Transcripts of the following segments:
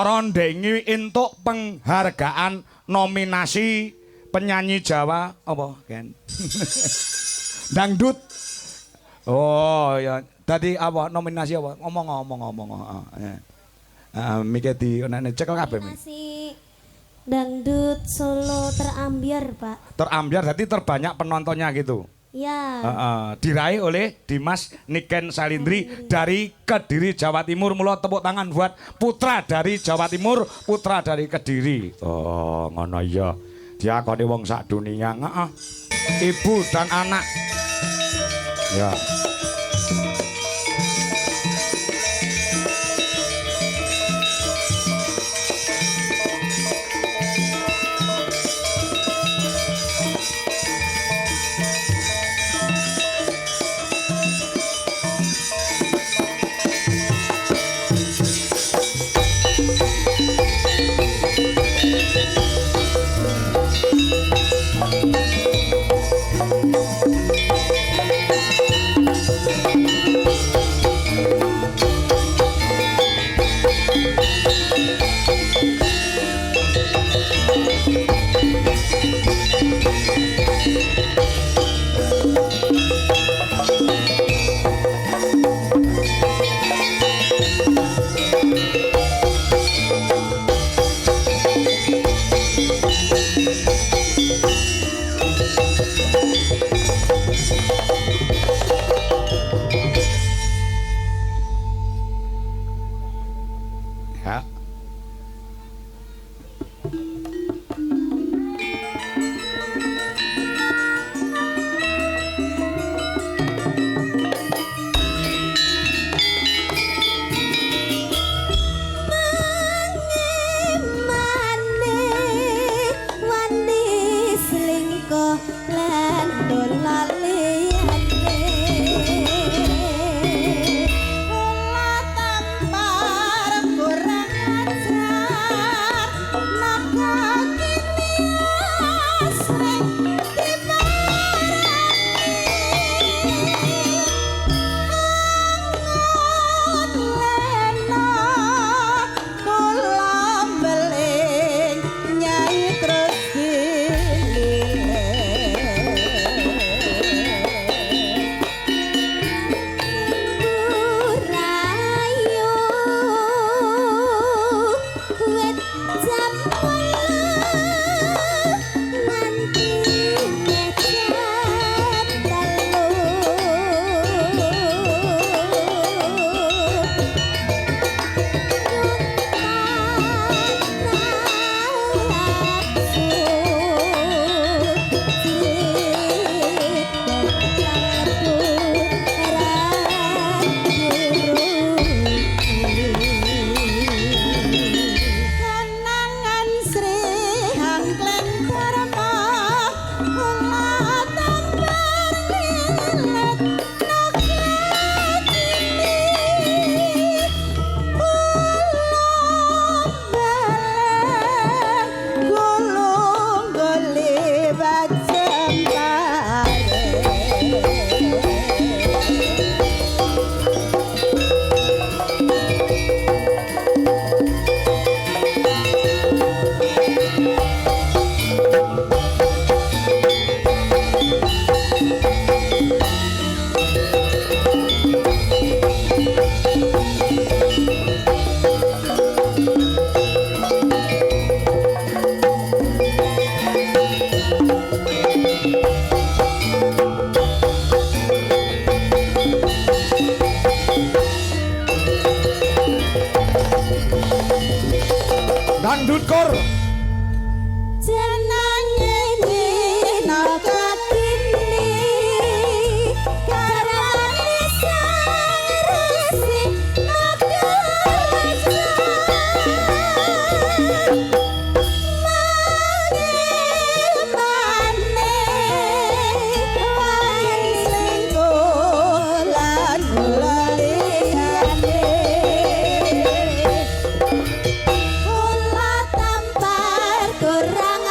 Rondengi entuk penghargaan nominasi penyanyi Jawa apa Ken? Dangdut. Oh ya, tadi apa nominasi apa? Ngomong. Mikir di onane cek kabeh. Nominasi Dangdut Solo terambiar, Pak. Terambiar berarti terbanyak penontonnya gitu. Ya. Diraih oleh Dimas Niken Salindri dari Kediri Jawa Timur. Mula tepuk tangan buat putra dari Jawa Timur, putra dari Kediri. Oh, ngono ya. Diakoni wong sak dunia. Ibu dan anak. Ya. Dangdut Kor. Kula tampar kurang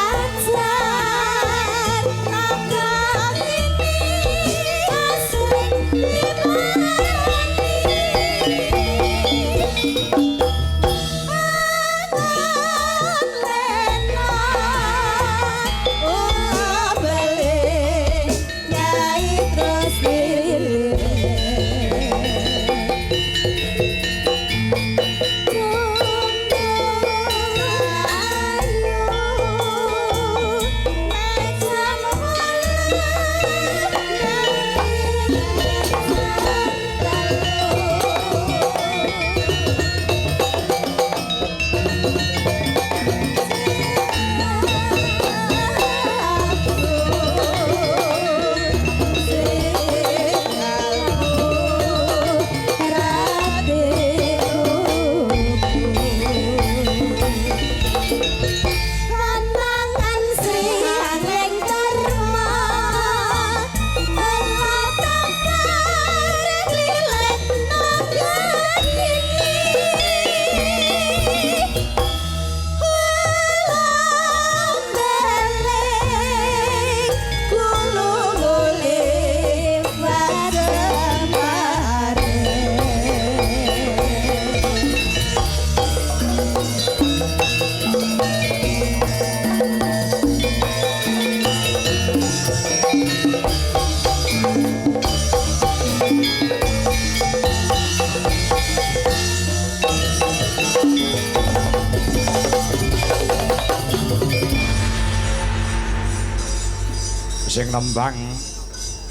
sing nembang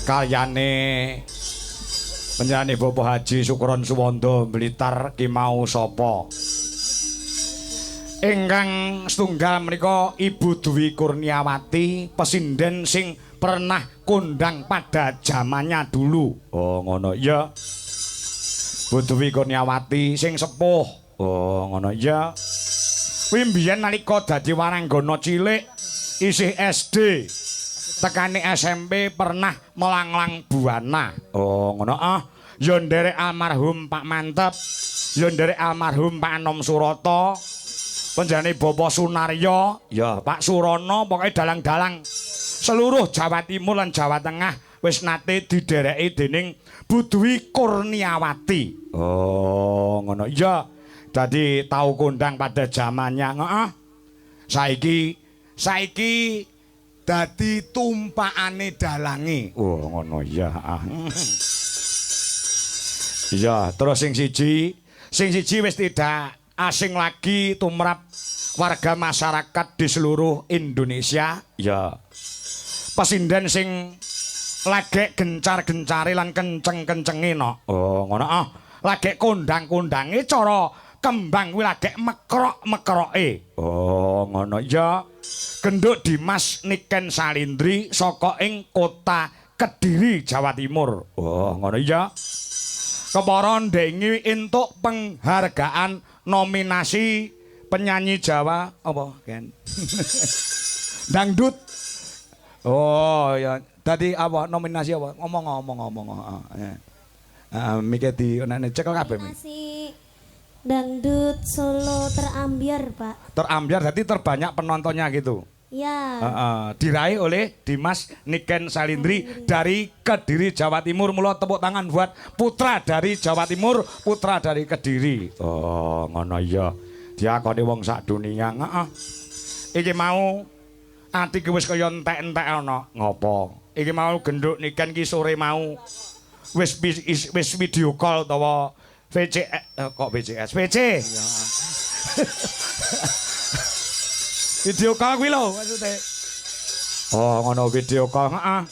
kalyane penyanyi Bapak Haji Sukron Suwondo Blitar ki mau sapa? Ingkang setunggal menika Ibu Dwi Kurniawati, pesinden sing pernah kondang pada zamannya dulu. Oh ngono ya. Bu Dwi Kurniawati sing sepuh. Oh ngono ya. Kuwi mbiyen nalika dadi waranggana cilik isih SD. Tekane SMP pernah melanglang buana. Oh ngono ah. Ya nderek almarhum Pak Mantep, ya nderek almarhum Pak Anom Surata. Penjane Bapak Sunaryo, ya Pak Surono, pokoknya dalang-dalang seluruh Jawa Timur lan Jawa Tengah wis nate didereki dening Bu Dwi Kurniawati. Oh, ngono. Ya, dadi tau kondang pada zamannya, heeh. Saiki dadi tumpakane dalange. Oh, ngono ya. Iya, terus sing siji wis tidak asing lagi tumrap warga masyarakat di seluruh Indonesia. Ya. Pesinden sing lagi gencar-gencari lan kenceng-kencenge no. Oh, ngono ah. Lagi kondang-kondange cara kembang kuwi lagi mekrok-mekroke. Oh, ngono ya. Genduk Dimas Niken Salindri saka ing kota Kediri, Jawa Timur. Oh, ngono ya. Kepara ndengi entuk penghargaan nominasi penyanyi Jawa apa Ken? Dangdut. Oh ya, tadi apa nominasi apa? Ngomong. Mikir di onane cekel kabeh. Nominasi Dangdut Solo Terambiar, Pak. Terambiar berarti terbanyak penontonnya gitu. Ya. Diraih oleh Dimas Niken Salindri dari Kediri, Jawa Timur. Mula tepuk tangan buat putra dari Jawa Timur, putra dari Kediri. Oh, ngono ya. Diakoni wong sak dunia. Iki mau atiku wis kaya entek-entek ana. Ngopo? Iki mau genduk Niken ki sore mau wis video call utawa VCS kok VCS VC. Video call kuwi lho maksude. Oh, ngono video call, heeh.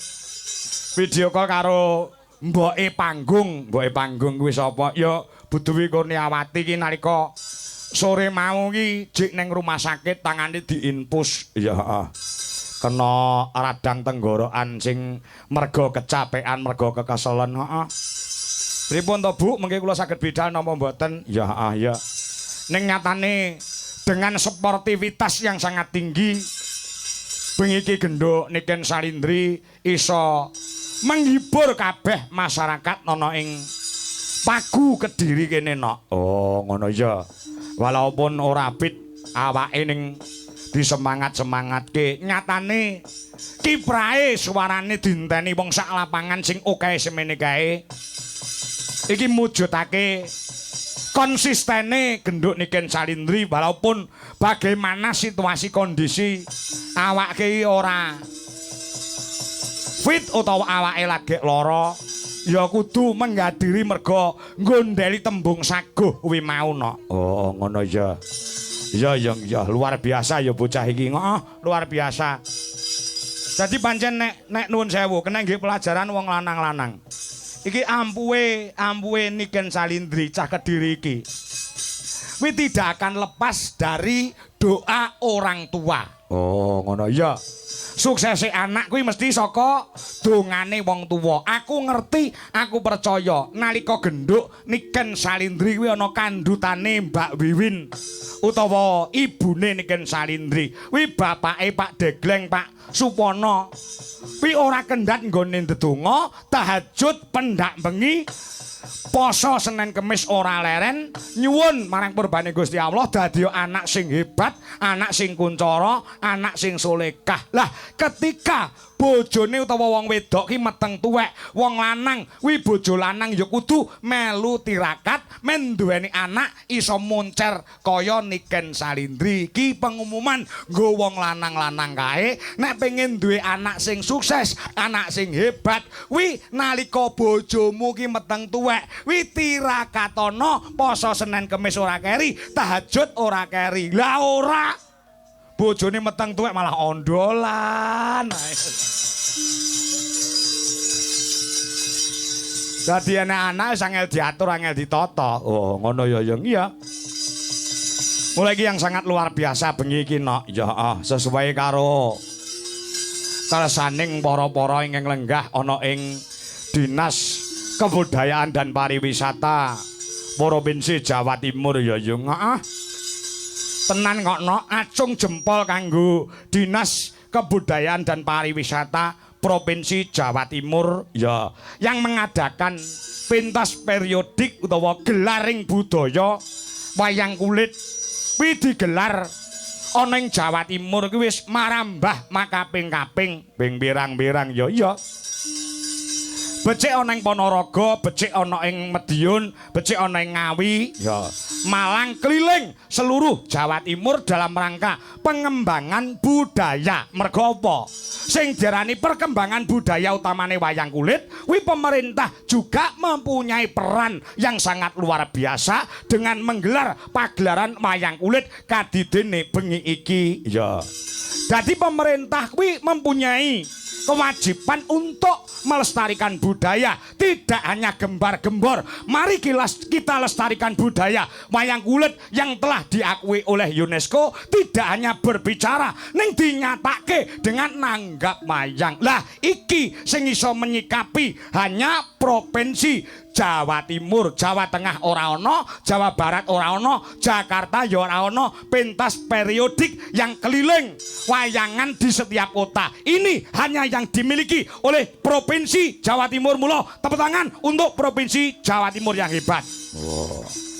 Video call karo mboke panggung kuwi sapa? Ya Bu Dwi Kurniawati ki nalika sore mau ki jek ning rumah sakit tangane diinpus. Ya heeh. Kena radang tenggorokan sing merga kecapean, merga kekeselen, heeh. Pripun to Bu, mengke kula saged bidal napa mboten? Ya heeh ya. Ning nyatane dengan sportivitas yang sangat tinggi bengi iki genduk Niken Salindri iso menghibur kabeh masyarakat ana ing Pagu Kediri kene nok. Oh ngono ya. Walaupun ora pit awake ning disemangat-semangatke, nyatane kiprahe suarane dinteni wong sak lapangan sing akeh semene kae. Iki mujudake konsistene genduk Niken Salindri walaupun bagaimana situasi kondisi awake ora fit utawa awake lagi lara ya kudu menggadiri merga nggondeli tembung saguh kuwi mau no. Oh ngono ya. Ya luar biasa ya bocah iki luar biasa. Jadi pancen nek nuwun sewu kena nggih pelajaran wong lanang-lanang. Iki ampuhe Niken Salindri cah Kediri iki. Kuwi tidak akan lepas dari doa orang tua. Oh, ngono ya. Suksese anak kuwi mesti saka dongane wong tuwa. Aku ngerti, aku percaya nalika genduk Niken Salindri kuwi ana kandhutane Mbak Wiwin utawa ibune Niken Salindri. Kuwi bapake Pak Degleng, Pak Supono. Kuwi ora kendhat nggone ndedonga, tahajud pendak bengi, poso Senin Kemis ora leren, nyuwun marang purbane Gusti Allah dadi anak sing hebat, anak sing kuncara, anak sing solekah. Lah ketika bojone utawa wong wedok ki meteng tuwek, wong lanang kuwi bojo lanang ya kudu melu tirakat men duweni anak iso moncer kaya Niken Salindri. Ki pengumuman nggo wong lanang-lanang kae nek pengen duwe anak sing sukses, anak sing hebat, kuwi nalika bojomu ki meteng tuwek, kuwi tirakatono poso Senin Kemis ora keri, tahajud ora keri. Lah ora bojone meteng tuwek malah ondolan. Dadi anak angel diatur, angel ditata. Oh, ngono ya yang iya. Mulai iki yang sangat luar biasa bengi iki nok. Ya, sesuai karo kersaning para-para ingkang lenggah ana ing Dinas Kebudayaan dan Pariwisata Provinsi Jawa Timur ya yung. Tenan kok nok, acung jempol kanggo Dinas Kebudayaan dan Pariwisata Provinsi Jawa Timur ya yang mengadakan pentas periodik utawa gelaring budaya wayang kulit kuwi digelar ana ing Jawa Timur kuwi wis marambah makaping-kaping bing birang-birang ya iya. Becik ana ing Ponorogo, becik ana ing Madiun, becik ana ing Ngawi, ya. Malang keliling seluruh Jawa Timur dalam rangka pengembangan budaya. Mergo apa? Sing diarani perkembangan budaya utamane wayang kulit, kuwi pemerintah juga mempunyai peran yang sangat luar biasa dengan menggelar pagelaran wayang kulit kadidene bengi iki, ya. Jadi pemerintah kuwi mempunyai kewajiban untuk melestarikan budaya, tidak hanya gembar-gembor. Mari kita lestarikan budaya wayang kulit yang telah diakui oleh UNESCO, tidak hanya berbicara ning dinyatake dengan nanggap wayang. Lah iki sing iso menyikapi hanya provinsi Jawa Timur, Jawa Tengah ora ono, Jawa Barat ora ono, Jakarta ya ora ono pentas periodik yang keliling wayangan di setiap kota. Ini hanya yang dimiliki oleh Provinsi Jawa Timur. Mula tepuk tangan untuk Provinsi Jawa Timur yang hebat. Wow.